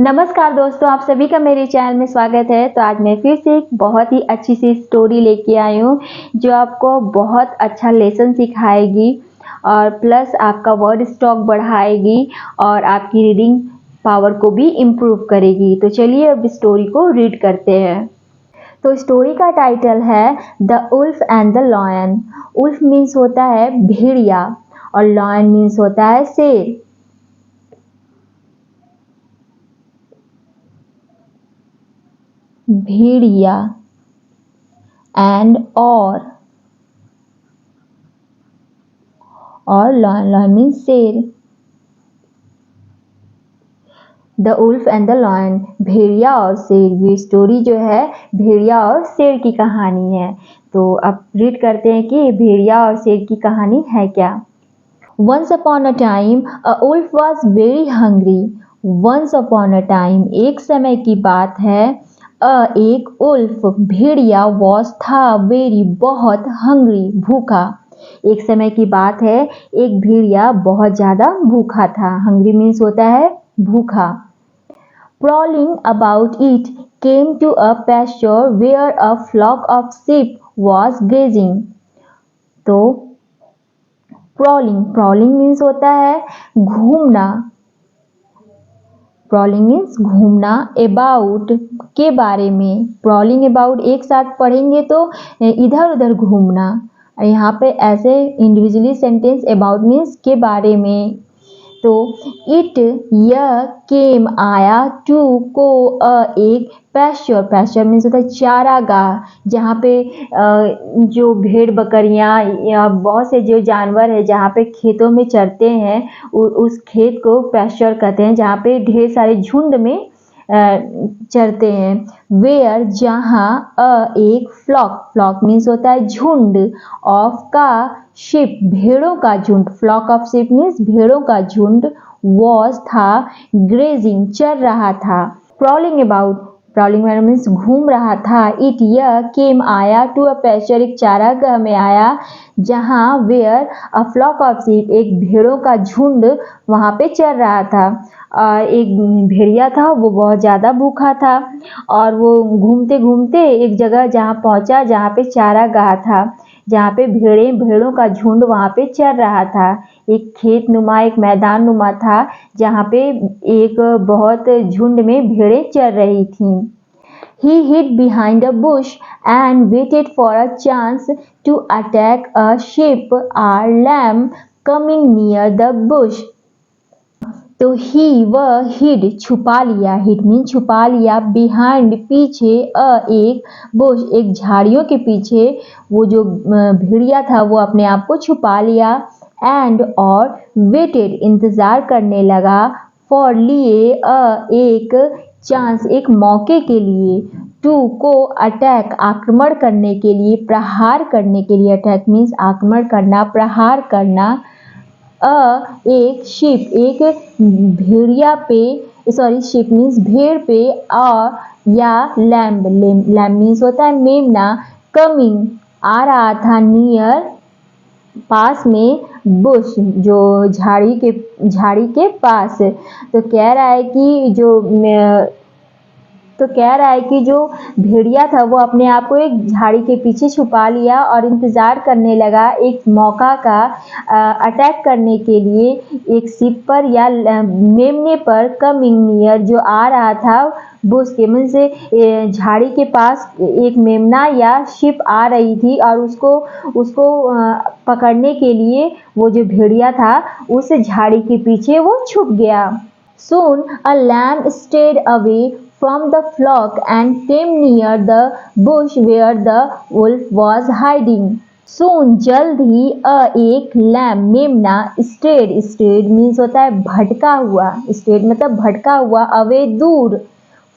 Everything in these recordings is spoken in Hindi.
नमस्कार दोस्तों, आप सभी का मेरे चैनल में स्वागत है। तो आज मैं फिर से एक बहुत ही अच्छी सी स्टोरी लेके आई हूँ जो आपको बहुत अच्छा लेसन सिखाएगी और प्लस आपका वर्ड स्टॉक बढ़ाएगी और आपकी रीडिंग पावर को भी इम्प्रूव करेगी। तो चलिए अब स्टोरी को रीड करते हैं। तो स्टोरी का टाइटल है the wolf and the lion. Wolf means होता है भेड़िया और लॉयन मीन्स होता है शेर। भेड़िया एंड और लॉयन मीन्स शेर। The wolf and the lion, भेड़िया और शेर। ये स्टोरी जो है भेड़िया और शेर की कहानी है। तो अब रीड करते हैं कि भेड़िया और शेर की कहानी है क्या। Once upon a time, a wolf was very hungry. Once upon a time, एक समय की बात है। एक उल्फ भेड़िया was था very बहुत hungry भूखा। एक समय की बात है, एक भेड़िया बहुत ज़्यादा भूखा था। hungry means होता है भूखा। Prowling about it came to a pasture where a flock of sheep was grazing. तो प्रॉलिंग मीन्स होता है घूमना। प्रॉलिंग मीन्स घूमना। अबाउट के बारे में। प्रॉलिंग अबाउट एक साथ पढ़ेंगे तो इधर उधर घूमना। यहाँ पे ऐसे इंडिविजुअली सेंटेंस अबाउट मीन्स के बारे में। तो इट यह केम आया टू को एक पैस्चर मीन्स होता है चारागाह, जहाँ पे जो भेड़ बकरियाँ या बहुत से जो जानवर है जहाँ पे खेतों में चरते हैं उस खेत को पैस्चर कहते हैं, जहाँ पे ढेर सारे झुंड में चरते हैं। वेयर जहाँ एक फ्लॉक मीन्स होता है झुंड, ऑफ का शिप भेड़ों का झुंड, फ्लॉक ऑफ शिप मीन्स भेड़ों का झुंड, वॉज था ग्रेजिंग चर रहा था। प्रॉलिंग मीन्स घूम रहा था। इट यह केम आया टू अ पैस्चर एक चारागाह में आया, जहाँ where a flock of sheep एक भेड़ों का झुंड वहाँ पे चर रहा था। एक भेड़िया था, वो बहुत ज़्यादा भूखा था और वो घूमते घूमते एक जगह जहाँ पहुँचा जहाँ पे चारागाह था, जहाँ पे भेड़ों का झुंड वहाँ पे चर रहा था। एक खेत नुमा एक मैदान नुमा था जहाँ पे एक बहुत झुंड में भेड़ें चर रही थीं। He hid behind a bush and waited for a chance to attack a sheep or lamb coming near the bush. तो वह हिड छुपा लिया, हिड मीन छुपा लिया, बिहाइंड पीछे, एक बुश एक झाड़ियों के पीछे वो जो भेड़िया था वो अपने आप को छुपा लिया। एंड और वेटेड इंतज़ार करने लगा, फॉर लिए एक चांस एक मौके के लिए, टू को अटैक आक्रमण करने के लिए, प्रहार करने के लिए। अटैक मीन्स आक्रमण करना, प्रहार करना। एक शिप एक भेड़िया पे, सॉरी शिप मीन्स भेड़ पे, या लैम्ब मीन्स होता है मेमना, कमिंग आ रहा था, नियर पास में, बुश जो झाड़ी के पास। तो कह रहा है कि जो भेड़िया था वो अपने आप को एक झाड़ी के पीछे छुपा लिया और इंतज़ार करने लगा एक मौका का अटैक करने के लिए एक शिप पर या मेमने पर, कमिंग नियर जो आ रहा था, बुश के मन से झाड़ी के पास एक मेमना या शिप आ रही थी और उसको पकड़ने के लिए वो जो भेड़िया था उस झाड़ी के पीछे वो छुप गया। Soon a lamb strayed away from the flock and came near the bush where the wolf was hiding. Soon जल्द ही एक लैम मेमना, strayed मीन्स होता है भटका हुआ, strayed मतलब भटका हुआ, अवे दूर,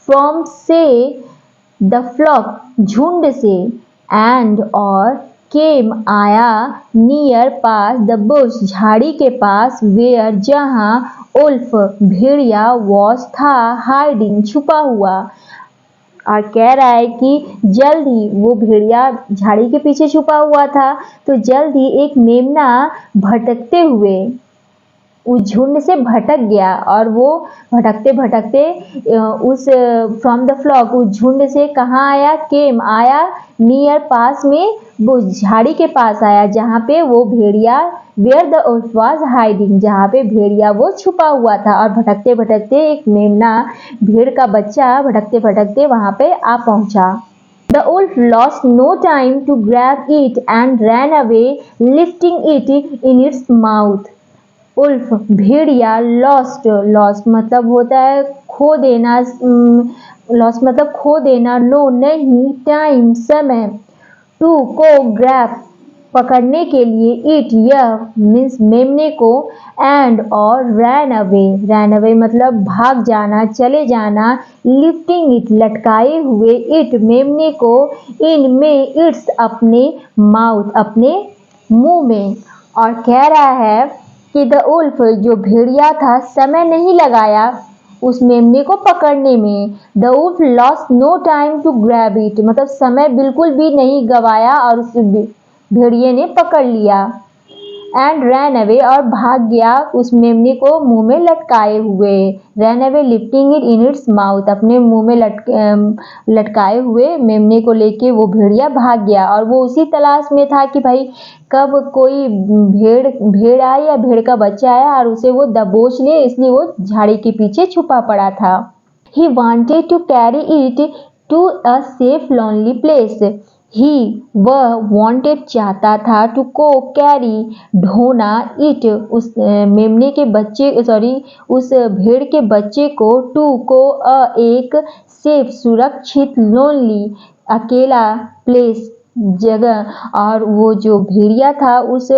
from से the flock झुंड से, and और केम आया, नियर पास, द बुश झाड़ी के पास, वेयर जहाँ, उल्फ भेड़िया, वॉस था, हाइडिंग छुपा हुआ। और कह रहा है कि जल्द ही वो भेड़िया झाड़ी के पीछे छुपा हुआ था, तो जल्द ही एक मेमना भटकते हुए उस झुंड से भटक गया और वो भटकते भटकते उस फ्रॉम द फ्लॉक उस झुंड से कहाँ आया, केम आया, नियर पास में वो झाड़ी के पास आया जहाँ पे वो भेड़िया where the wolf was hiding, जहाँ पे भेड़िया वो छुपा हुआ था। और भटकते भटकते एक मेमना भेड़ का बच्चा भटकते भटकते वहाँ पे आ पहुँचा। The wolf lost no time to grab it and ran away, lifting it in its mouth. Wolf भेड़िया लॉस्ट मतलब होता है खो देना, लॉस्ट मतलब खो देना, नो नहीं, टाइम समय, टू को ग्रैब पकड़ने के लिए, इट यह मीन्स मेमने को, एंड और रैन अवे मतलब भाग जाना, चले जाना, लिफ्टिंग इट लटकाए हुए, इट मेमने को, इन में इट्स अपने माउथ अपने मुंह में। और कह रहा है कि द उल्फ जो भेड़िया था समय नहीं लगाया उस मेमने को पकड़ने में। The wolf lost no time to grab it मतलब समय बिल्कुल भी नहीं गवाया और उस भेड़िए ने पकड़ लिया। एंड रैन अवे और भाग गया उस मेमने को मुंह में लटकाए हुए। Ran away lifting it in its mouth अपने मुंह में लटकाए हुए मेमने को लेके वो भेड़िया भाग गया। और वो उसी तलाश में था कि भाई कब कोई भेड़ आए या भेड़ का बच्चा आया और उसे वो दबोच ले, इसलिए वो झाड़ी के पीछे छुपा पड़ा था। He wanted to carry it to a safe lonely place. वह wanted चाहता था, to को carry ढोना, it उस मेमने के बच्चे उस भेड़ के बच्चे को, to को एक सेफ सुरक्षित, lonely अकेला, place जगह। और वो जो भेड़िया था उस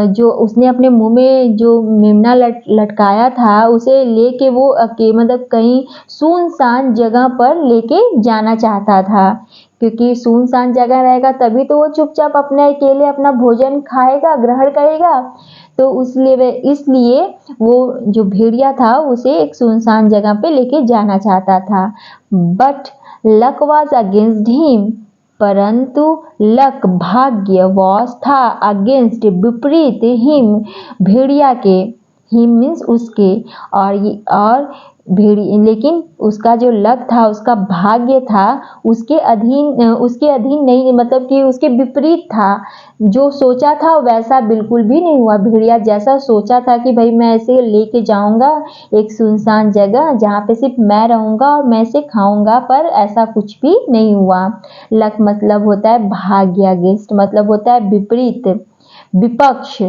जो उसने अपने मुंह में जो मेमना लटकाया था उसे लेके वो मतलब कहीं सुनसान जगह पर लेके जाना चाहता था, क्योंकि सुनसान जगह रहेगा तभी तो वो चुपचाप अपने अकेले अपना भोजन खाएगा, ग्रहण करेगा। तो इसलिए वो जो भेड़िया था उसे एक सुनसान जगह पे लेके जाना चाहता था। But luck was against him परंतु लक भाग्य वॉस था अगेंस्ट विपरीत हिम भेड़िया के, हिम मीन्स उसके, और लेकिन उसका जो लक था उसका भाग्य था उसके अधीन नहीं, मतलब कि उसके विपरीत था। जो सोचा था वैसा बिल्कुल भी नहीं हुआ। भेड़िया जैसा सोचा था कि भाई मैं ऐसे लेके जाऊंगा एक सुनसान जगह जहाँ पे सिर्फ मैं रहूंगा और मैं इसे खाऊंगा, पर ऐसा कुछ भी नहीं हुआ। लक मतलब होता है भाग्य, अगेंस्ट मतलब होता है विपरीत, विपक्ष।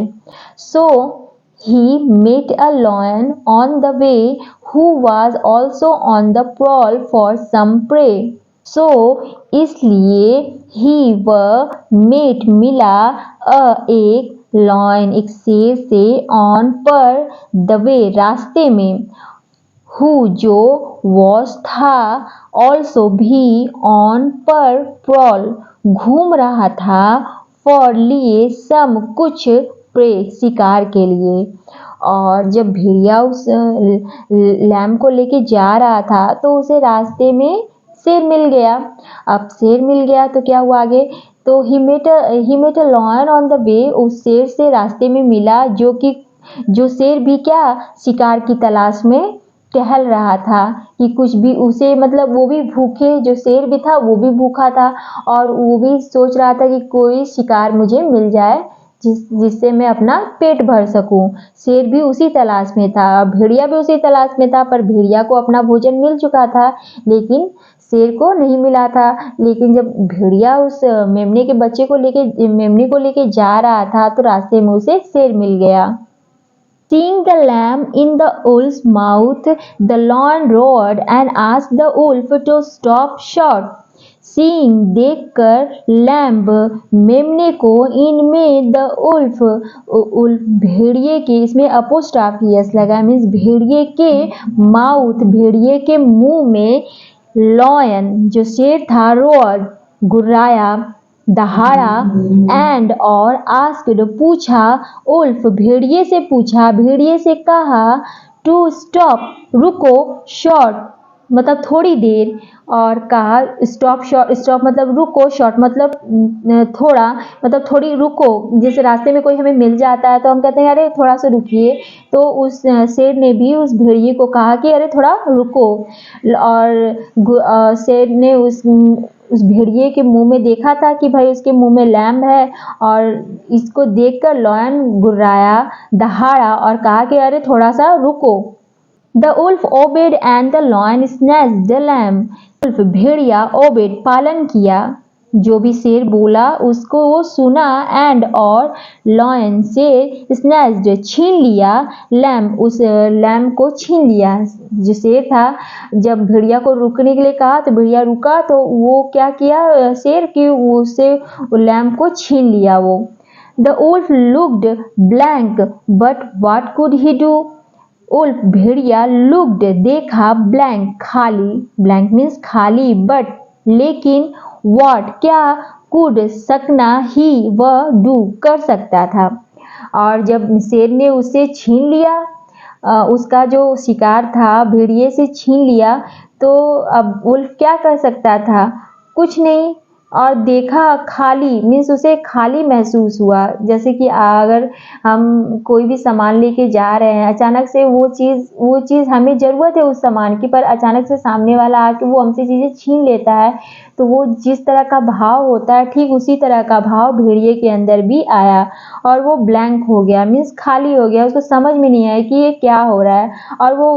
सो he met a lion on the way who was also on the prowl for some prey. So इसलिए he met मिला एक lion एक शेर से, on पर the way रास्ते में, who जो was था, also भी on पर prowl घूम रहा था, for लिए some कुछ प्रे शिकार के लिए। और जब भेड़िया उस लैम को लेके जा रहा था तो उसे रास्ते में शेर मिल गया। अब शेर मिल गया तो क्या हुआ आगे, तो he met a lion on the way, उस शेर से रास्ते में मिला जो शेर भी क्या शिकार की तलाश में टहल रहा था कि कुछ भी उसे, मतलब वो भी भूखे, जो शेर भी था वो भी भूखा था और वो भी सोच रहा था कि कोई शिकार मुझे मिल जाए जिससे मैं अपना पेट भर सकूं। शेर भी उसी तलाश में था, भेड़िया भी उसी तलाश में था, पर भेड़िया को अपना भोजन मिल चुका था लेकिन शेर को नहीं मिला था। लेकिन जब भेड़िया उस मेमने को लेके जा रहा था तो रास्ते में उसे शेर मिल गया। Seeing the lamb in the wolf's mouth, the lion roared and asked the wolf to stop short. Seeing देखकर लैम्ब मेमने को, इनमें द उल्फ भेड़िए के, इसमें अपोस्ट्रोफी एस लगा मीन्स भेड़िए के माउथ भेड़िए के मुंह में, लॉयन जो शेर था, रोअर गुर्राया, दहाड़ा, एंड और आस्क्ड पूछा, उल्फ भेड़िए से कहा, टू स्टॉप रुको, शॉर्ट मतलब थोड़ी देर, और कहा स्टॉप, स्टॉप मतलब रुको, शॉर्ट मतलब थोड़ा, मतलब थोड़ी रुको। जैसे रास्ते में कोई हमें मिल जाता है तो हम कहते हैं अरे थोड़ा सा रुकिए, तो उस शेर ने भी उस भेड़िए को कहा कि अरे थोड़ा रुको। और शेर ने उस भेड़िए के मुंह में देखा था कि भाई उसके मुंह में लैम्ब है, और इसको देखकर लॉयन गुर्राया, दहाड़ा और कहा कि अरे थोड़ा सा रुको। The wolf obeyed and the lion snatched the lamb. wolf Bhediya obeyed पालन किया, जो भी शेर बोला उसको वो सुना, एंड और lion शेर snatched छीन लिया, lamb उस lamb को छीन लिया। जो शेर था, जब भेड़िया को रुकने के लिए कहा तो भेड़िया रुका, तो वो क्या किया शेर कि उससे lamb को छीन लिया वो। The wolf looked blank, but what could he do? Wolf भेड़िया लुक्ड देखा, ब्लैंक खाली, ब्लैंक मीन्स खाली, बट लेकिन, व्हाट क्या, कुड सकना, ही वह डू कर सकता था। और जब शेर ने उसे छीन लिया, उसका जो शिकार था भेड़िए से छीन लिया, तो अब उल्फ क्या कर सकता था, कुछ नहीं। और देखा खाली मीन्स उसे खाली महसूस हुआ। जैसे कि अगर हम कोई भी सामान लेके जा रहे हैं, अचानक से वो चीज़ हमें ज़रूरत है उस सामान की, पर अचानक से सामने वाला आके वो हमसे चीज़ें छीन लेता है, तो वो जिस तरह का भाव होता है ठीक उसी तरह का भाव भेड़िए के अंदर भी आया, और वो ब्लैंक हो गया मीन्स खाली हो गया। उसको समझ में नहीं आया कि ये क्या हो रहा है, और वो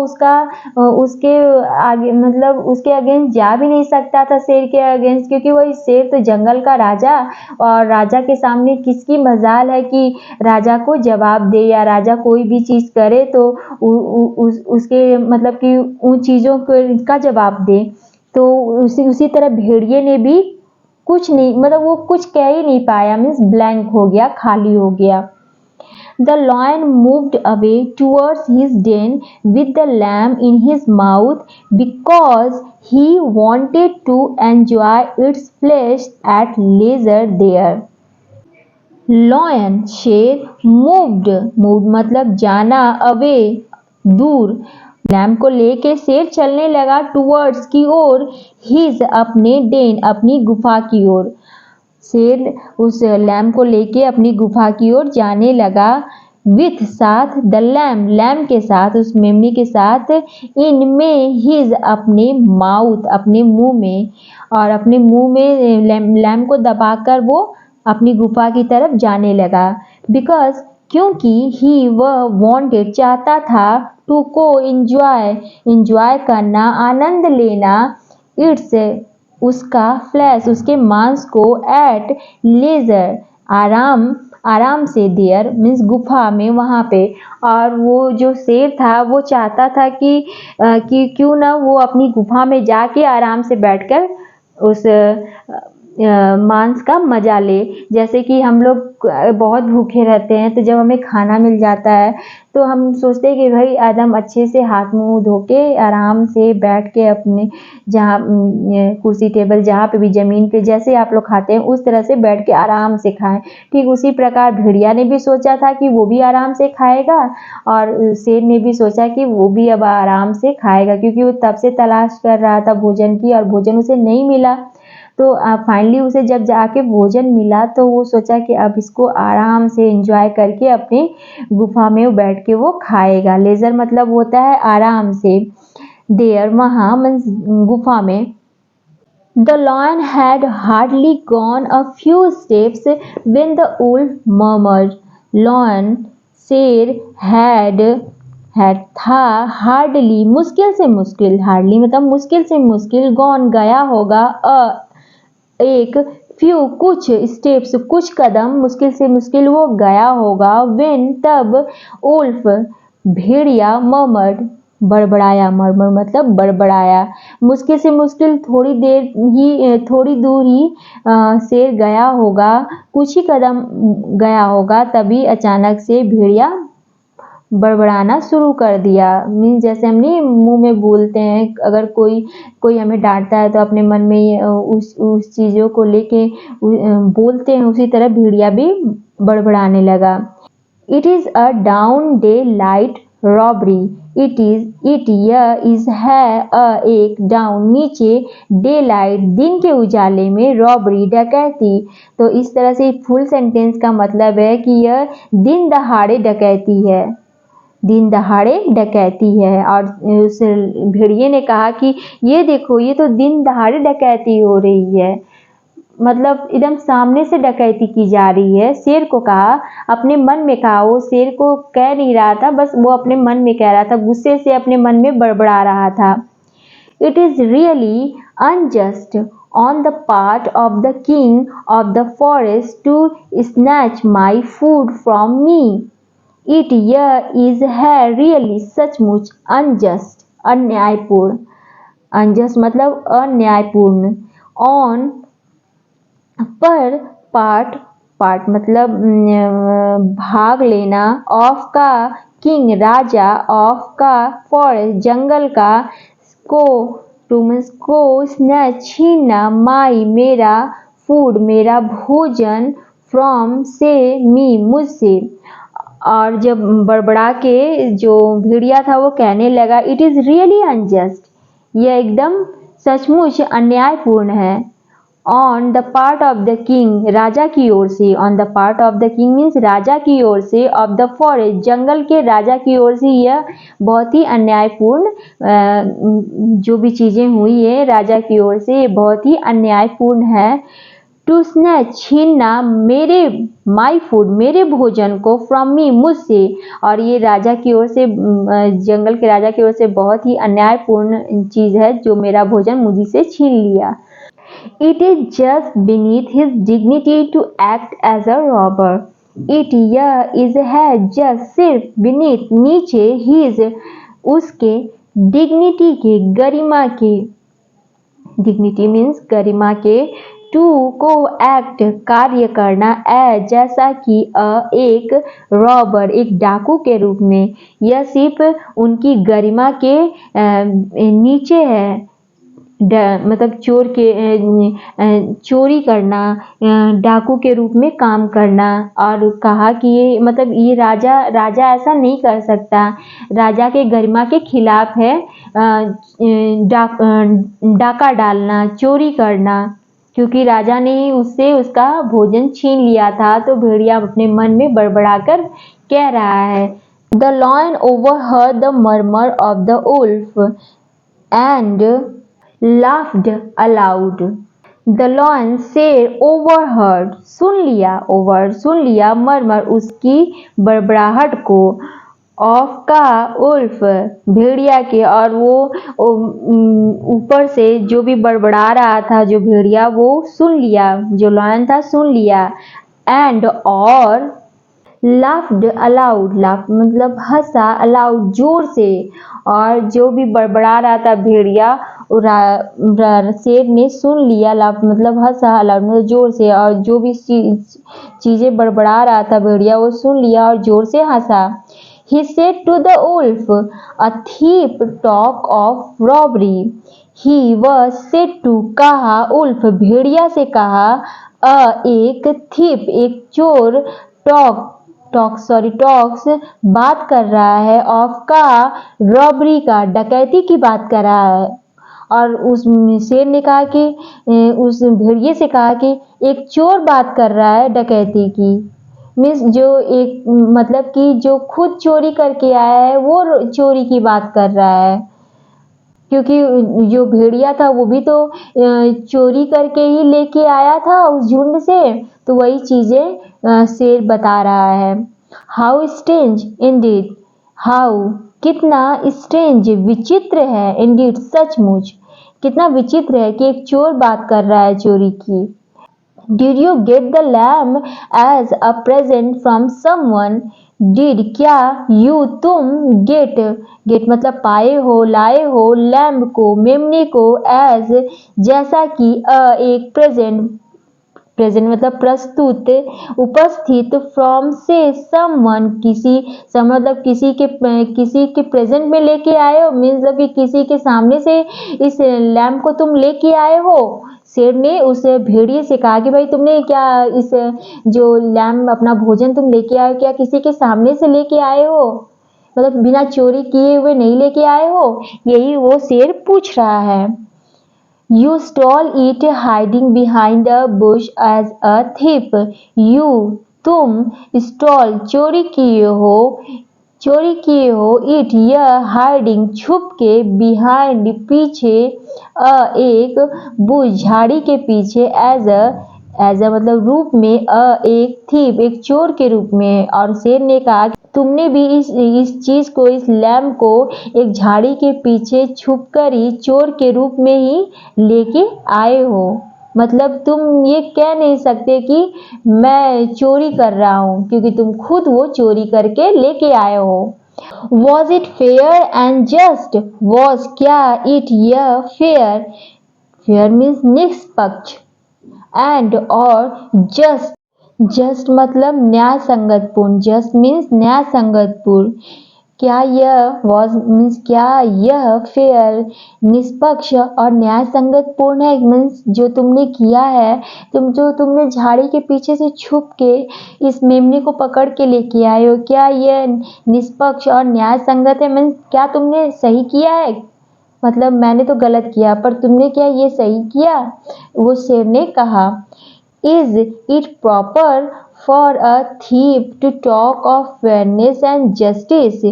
उसके आगे मतलब उसके अगेंस्ट जा भी नहीं सकता था, शेर के अगेंस्ट, क्योंकि वही शेर तो जंगल का राजा, और राजा के सामने किसकी मजाल है कि राजा को जवाब दे, या राजा कोई भी चीज़ करे तो उसके मतलब कि उन चीज़ों का जवाब दे। तो उसी तरह भेड़िए ने भी कुछ नहीं, मतलब वो कुछ कह ही नहीं पाया मीन्स ब्लैंक हो गया, खाली हो गया। The lion moved away towards his den with the lamb in his mouth because he wanted to enjoy its flesh at leisure there. Lion शेर, moved मतलब जाना, away दूर, लैम्प को लेके शेर चलने लगा, टूवर्ड्स की ओर, हिज अपने डेन अपनी गुफा की ओर। शेर उस लैम्प को लेके अपनी गुफा की ओर जाने लगा, विथ साथ, द लैम्प लैम्प के साथ, उस मेमनी के साथ, इन में, हिज अपने, माउथ अपने मुंह में, और अपने मुंह में लैम्प को दबाकर वो अपनी गुफा की तरफ जाने लगा। बिकॉज क्योंकि ही वह वांटेड चाहता था, टू को इंजॉय करना, आनंद लेना, इट्स उसका फ्लैश उसके मांस को, एट लेजर आराम से, देयर मीन्स गुफा में, वहाँ पे। और वो जो शेर था वो चाहता था कि क्यों ना वो अपनी गुफा में जाके आराम से बैठकर उस मांस का मजा ले। जैसे कि हम लोग बहुत भूखे रहते हैं, तो जब हमें खाना मिल जाता है तो हम सोचते हैं कि भाई एकदम अच्छे से हाथ मुंह धो के आराम से बैठ के अपने जहाँ कुर्सी टेबल जहाँ पे भी ज़मीन पे जैसे आप लोग खाते हैं उस तरह से बैठ के आराम से खाएं। ठीक उसी प्रकार भेड़िया ने भी सोचा था कि वो भी आराम से खाएगा, और शेर ने भी सोचा कि वो भी अब आराम से खाएगा, क्योंकि वो तब से तलाश कर रहा था भोजन की, और भोजन उसे नहीं मिला। तो फाइनली उसे जब जाके भोजन मिला तो वो सोचा कि अब इसको आराम से एंजॉय करके अपनी गुफा में बैठ के वो खाएगा। लेजर मतलब होता है आराम से, देयर वहाँ मीन्स गुफा में। The lion had hardly gone a few steps when the wolf murmured. Lion शेर had था, हार्डली मुश्किल से मुश्किल, हार्डली मतलब मुश्किल से मुश्किल, गॉन गया होगा, एक फ्यू कुछ, स्टेप्स कुछ कदम, मुश्किल से मुश्किल वो गया होगा, व्हेन तब, उल्फ भेड़िया, मर्मर्ड बड़बड़ाया, मर्मर मतलब बड़बड़ाया, मुश्किल से मुश्किल थोड़ी दूर ही शेर गया होगा, कुछ ही कदम गया होगा, तभी अचानक से भेड़िया बड़बड़ाना शुरू कर दिया। मीन्स जैसे हम नहीं मुंह में बोलते हैं, अगर कोई हमें डांटता है तो अपने मन में ये उस चीज़ों को लेके बोलते हैं, उसी तरह भेड़िया भी बड़बड़ाने लगा। It is a down day light robbery, it यह, इज है, एक, डाउन नीचे, डे लाइट दिन के उजाले में, रॉबरी डकैती। तो इस तरह से फुल सेंटेंस का मतलब है कि यह दिन दहाड़े डकैती है, दिन दहाड़े डकैती है। और उस भेड़िए ने कहा कि ये देखो, ये तो दिन दहाड़े डकैती हो रही है, मतलब एकदम सामने से डकैती की जा रही है। शेर को कहा, अपने मन में कहा, वो शेर को कह नहीं रहा था, बस वो अपने मन में कह रहा था, गुस्से से अपने मन में बड़बड़ा रहा था। It is really unjust on the part of the king of the forest to snatch my food from me. It यह, इज है, रियली सचमुच, अनजस्ट अन्यायपूर्ण, अनजस्ट मतलब अन्यायपूर्ण, ऑन पर, पार्ट मतलब भाग लेना, ऑफ का, किंग राजा, ऑफ का, फॉरेस्ट जंगल का, को, टू मीन्स को, स्नैच छीनना, माई मेरा, फूड मेरा भोजन, फ्रॉम से, मी मुझसे। और जब बड़बड़ा के जो भेड़िया था वो कहने लगा, इट इज़ रियली अनजस्ट, यह एकदम सचमुच अन्यायपूर्ण है। On the part of the king, राजा की ओर से, on the part of the king means राजा की ओर से, ऑफ द फॉरेस्ट जंगल के राजा की ओर से, यह बहुत ही अन्यायपूर्ण, जो भी चीज़ें हुई है राजा की ओर से ये बहुत ही अन्यायपूर्ण है। टू स्नैच छीनना, मेरे, माई फूड मेरे भोजन को, फ्रॉम मी मुझसे, और ये राजा की ओर से, जंगल के राजा की ओर से बहुत ही अन्यायपूर्ण चीज़ है जो मेरा भोजन मुझी से छीन लिया। It is just beneath his dignity to act as a robber. It यह, is है, just सिर्फ, beneath नीचे, his उसके, dignity के, गरिमा के, dignity means गरिमा के, to को, act कार्य करना, जैसा कि एक रॉबर एक डाकू के रूप में, यह सिर्फ उनकी गरिमा के नीचे है, मतलब चोर के, चोरी करना, डाकू के रूप में काम करना। और कहा कि ये मतलब ये राजा ऐसा नहीं कर सकता, राजा के गरिमा के खिलाफ है डाका डालना, चोरी करना, क्योंकि राजा ने उससे उसका भोजन छीन लिया था। तो भेड़िया अपने मन में बड़बड़ाकर कह रहा है। The lion overheard the murmur of the wolf and laughed aloud. The lion शेर overheard सुन लिया, over सुन लिया, murmur उसकी बड़बड़ाहट को, of का उल्फ भेड़िया के, और वो ऊपर से जो भी बड़बड़ा रहा था जो भेड़िया वो सुन लिया, जो लायन था सुन लिया। एंड और laughed aloud, laugh मतलब हंसा, aloud जोर से, और जो भी बड़बड़ा रहा था भेड़िया शेर ने सुन लिया, लाफ मतलब हंसा, aloud मतलब जोर से, और जो भी चीजें बड़बड़ा रहा था भेड़िया वो सुन लिया और जोर से हंसा। He said to the wolf, a thief talk of robbery. He was said to कहा, wolf भेड़िया से कहा, एक thief एक चोर, टॉक्स बात कर रहा है, ऑफ का रॉबरी का डकैती की बात कर रहा है। और उस शेर ने कहा कि उस भेड़िए से कहा कि एक चोर बात कर रहा है डकैती की, मीन्स जो एक मतलब कि जो खुद चोरी करके आया है वो चोरी की बात कर रहा है, क्योंकि जो भेड़िया था वो भी तो चोरी करके ही लेके आया था उस झुंड से, तो वही चीजें शेर बता रहा है। हाउ स्ट्रेंज इंडीड, हाउ कितना, स्ट्रेंज विचित्र है, इंडीड सचमुच, कितना विचित्र है कि एक चोर बात कर रहा है चोरी की। Did you get the lamb as a present from someone? Did क्या, you तुम, get मतलब पाए हो, लाए हो, lamb को, मेमने को, as जैसा कि, एक प्रेजेंट मतलब प्रस्तुत, उपस्थित, फ्रॉम से, समवन किसी, मतलब किसी के प्रेजेंट में लेके आए हो, मतलब कि किसी के सामने से इस लैम्प को तुम लेके आए हो। शेर ने उस भेड़िए से कहा कि भाई तुमने क्या इस जो लैम्प अपना भोजन तुम लेके आए हो क्या किसी के सामने से लेके आए हो। मतलब बिना चोरी किए हुए नहीं लेके आए हो, यही वो शेर पूछ रहा है। You stole it hiding behind a bush as a thief. You तुम stole चोरी किए हो इट यह हाइडिंग छुप के बिहाइंड पीछे एक बुश झाड़ी के पीछे एज अ मतलब रूप में एक थीप एक चोर के रूप में। और शेर ने कहा तुमने भी इस चीज को इस लैम्प को एक झाड़ी के पीछे छुपकर ही चोर के रूप में ही लेके आए हो। मतलब तुम ये कह नहीं सकते कि मैं चोरी कर रहा हूँ, क्योंकि तुम खुद वो चोरी करके लेके आए हो। Was it fair and just? Was क्या it यह fair? Fair means निष्पक्ष and और just मतलब न्याय संगतपूर्ण। just means न्याय संगतपूर्ण। क्या यह was means क्या यह फेयर निष्पक्ष और न्याय संगतपूर्ण है। मीन्स जो तुमने किया है, तुमने झाड़ी के पीछे से छुप के इस मेमने को पकड़ के लेके आए हो, क्या यह निष्पक्ष और न्याय संगत है। मीन्स क्या तुमने सही किया है, मतलब मैंने तो गलत किया पर तुमने क्या ये सही किया। वो शेर ने कहा is it proper for a thief to talk of fairness and justice?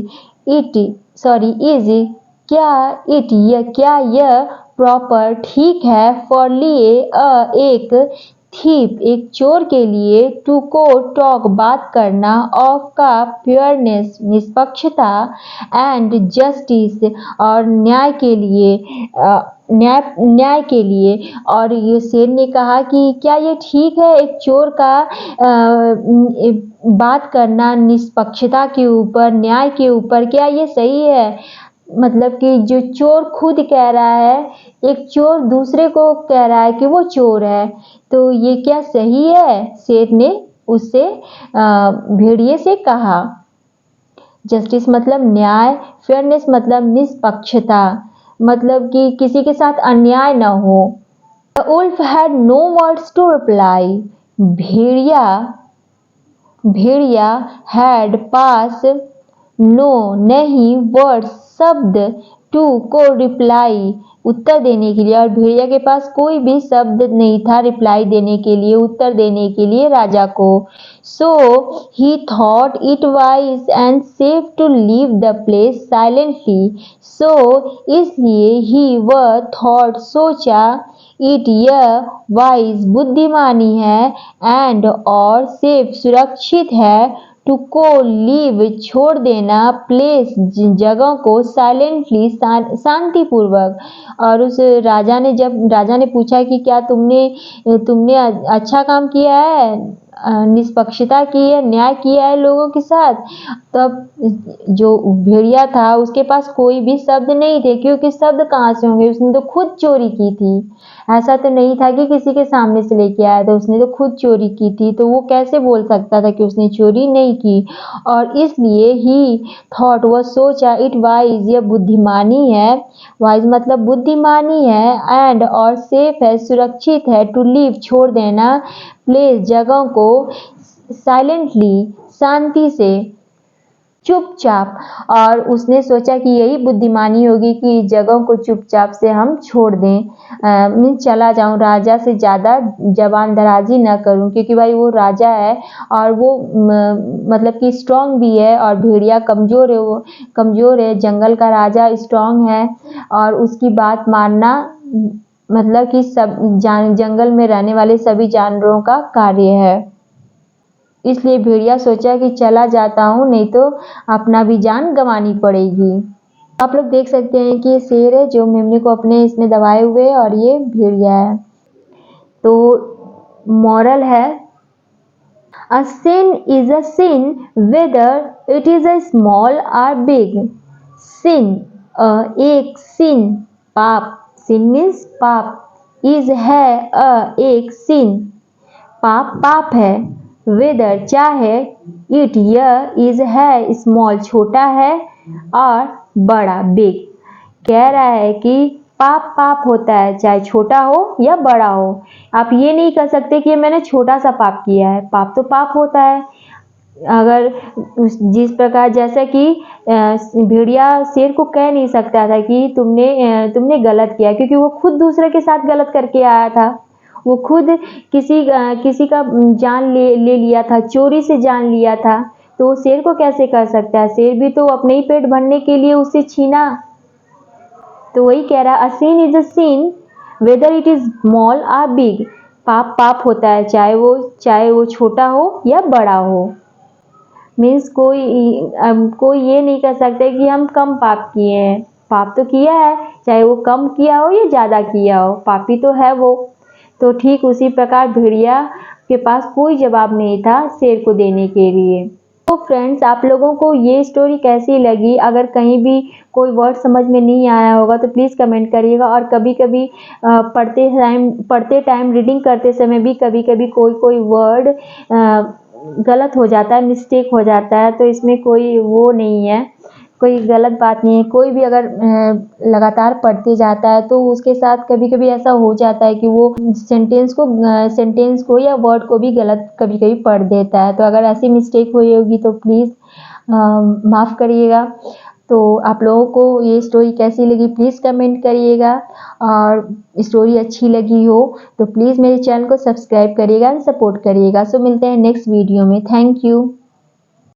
क्या यह प्रॉपर ठीक है for लिए एक थीप एक चोर के लिए टू को टॉक बात करना ऑफ का फेयरनेस निष्पक्षता एंड जस्टिस और न्याय के लिए। और ये शेर ने कहा कि क्या ये ठीक है एक चोर का बात करना निष्पक्षता के ऊपर न्याय के ऊपर, क्या ये सही है। मतलब कि जो चोर खुद कह रहा है, एक चोर दूसरे को कह रहा है कि वो चोर है, तो ये क्या सही है। शेर ने उससे भेड़िए से कहा। जस्टिस मतलब न्याय, फेयरनेस मतलब निष्पक्षता, मतलब कि किसी के साथ अन्याय न हो। The wolf had no words to reply. भेड़िया had पास नो नहीं वर्ड्स शब्द टू को रिप्लाई उत्तर देने के लिए, और भेड़िया के पास कोई भी शब्द नहीं था रिप्लाई देने के लिए उत्तर देने के लिए राजा को। So he thought it wise and safe to leave the place silently. So इसलिए ही वह थॉट सोचा इट यह वाइज बुद्धिमानी है एंड और सेफ सुरक्षित है टू को लीव छोड़ देना प्लेस जगह को साइलेंटली शांतिपूर्वक। और उस राजा ने जब राजा ने पूछा कि क्या तुमने अच्छा काम किया है, निष्पक्षता की है, न्याय किया है लोगों के साथ, तब जो भेड़िया था उसके पास कोई भी शब्द नहीं थे, क्योंकि शब्द कहाँ से होंगे, उसने तो खुद चोरी की थी। ऐसा तो नहीं था कि किसी के सामने से लेके आया था, उसने तो खुद चोरी की थी, तो वो कैसे बोल सकता था कि उसने चोरी नहीं की। और इसलिए ही थॉट वह सोचा इट वाइज यह बुद्धिमानी है, वाइज मतलब बुद्धिमानी है एंड और सेफ है सुरक्षित है टू लीव छोड़ देना प्लेस जगह को साइलेंटली शांति से चुपचाप। और उसने सोचा कि यही बुद्धिमानी होगी कि जगह को चुपचाप से हम छोड़ दें, मैं चला जाऊं, राजा से ज़्यादा जबान दराजी न करूं, क्योंकि भाई वो राजा है और वो मतलब कि स्ट्रांग भी है और भेड़िया कमज़ोर है, जंगल का राजा स्ट्रांग है और उसकी बात मानना मतलब कि सब जंगल में रहने वाले सभी जानवरों का कार्य है। इसलिए भेड़िया सोचा कि चला जाता हूँ, नहीं तो अपना भी जान गंवानी पड़ेगी। आप लोग देख सकते हैं कि ये शेर है जो मेमने को अपने इसमें दबाए हुए है और ये भेड़िया है। तो मॉरल है a sin is a sin whether it is a small और बिग। सिन एक सिन पाप, सिन मीन्स पाप, इज है एक सिन पाप है, वेदर चाहे, इट यह, इज है स्मॉल छोटा है और बड़ा बिग। कह रहा है कि पाप होता है चाहे छोटा हो या बड़ा हो। आप ये नहीं कह सकते कि मैंने छोटा सा पाप किया है, पाप तो पाप होता है। अगर जिस प्रकार जैसा कि भेड़िया शेर को कह नहीं सकता था कि तुमने गलत किया, क्योंकि वो खुद दूसरे के साथ गलत करके आया था। वो खुद किसी का जान ले लिया था, चोरी से जान लिया था, तो वो शेर को कैसे कर सकता है? शेर भी तो अपने ही पेट भरने के लिए उसे छीना। तो वही कह रहा, a sin is a sin whether it is small और बिग। पाप पाप होता है, चाहे वो छोटा हो या बड़ा हो। मीन्स कोई ये नहीं कर सकता कि हम कम पाप किए हैं। पाप तो किया है, चाहे वो कम किया हो या ज़्यादा किया हो, पापी तो है वो। तो ठीक उसी प्रकार भेड़िया के पास कोई जवाब नहीं था शेर को देने के लिए। तो फ्रेंड्स, आप लोगों को ये स्टोरी कैसी लगी? अगर कहीं भी कोई वर्ड समझ में नहीं आया होगा तो प्लीज़ कमेंट करिएगा। और कभी कभी पढ़ते टाइम रीडिंग करते समय भी कभी कभी कोई वर्ड गलत हो जाता है, मिस्टेक हो जाता है, तो इसमें कोई वो नहीं है, कोई गलत बात नहीं है। कोई भी अगर लगातार पढ़ते जाता है तो उसके साथ कभी कभी ऐसा हो जाता है कि वो सेंटेंस को या वर्ड को भी गलत कभी कभी पढ़ देता है। तो अगर ऐसी मिस्टेक हुई होगी तो प्लीज़ माफ़ करिएगा। तो आप लोगों को ये स्टोरी कैसी लगी प्लीज़ कमेंट करिएगा। और स्टोरी अच्छी लगी हो तो प्लीज़ मेरे चैनल को सब्सक्राइब करिएगा एंड सपोर्ट करिएगा। सो मिलते हैं नेक्स्ट वीडियो में। Thank you.